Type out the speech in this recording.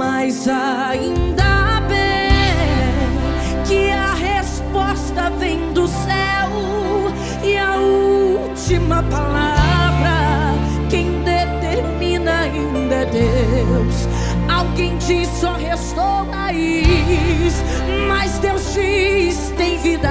Mas ainda bem que a resposta vem do céu, e a última palavra quem determina ainda é Deus. Alguém diz só restou raiz, mas Deus diz tem vida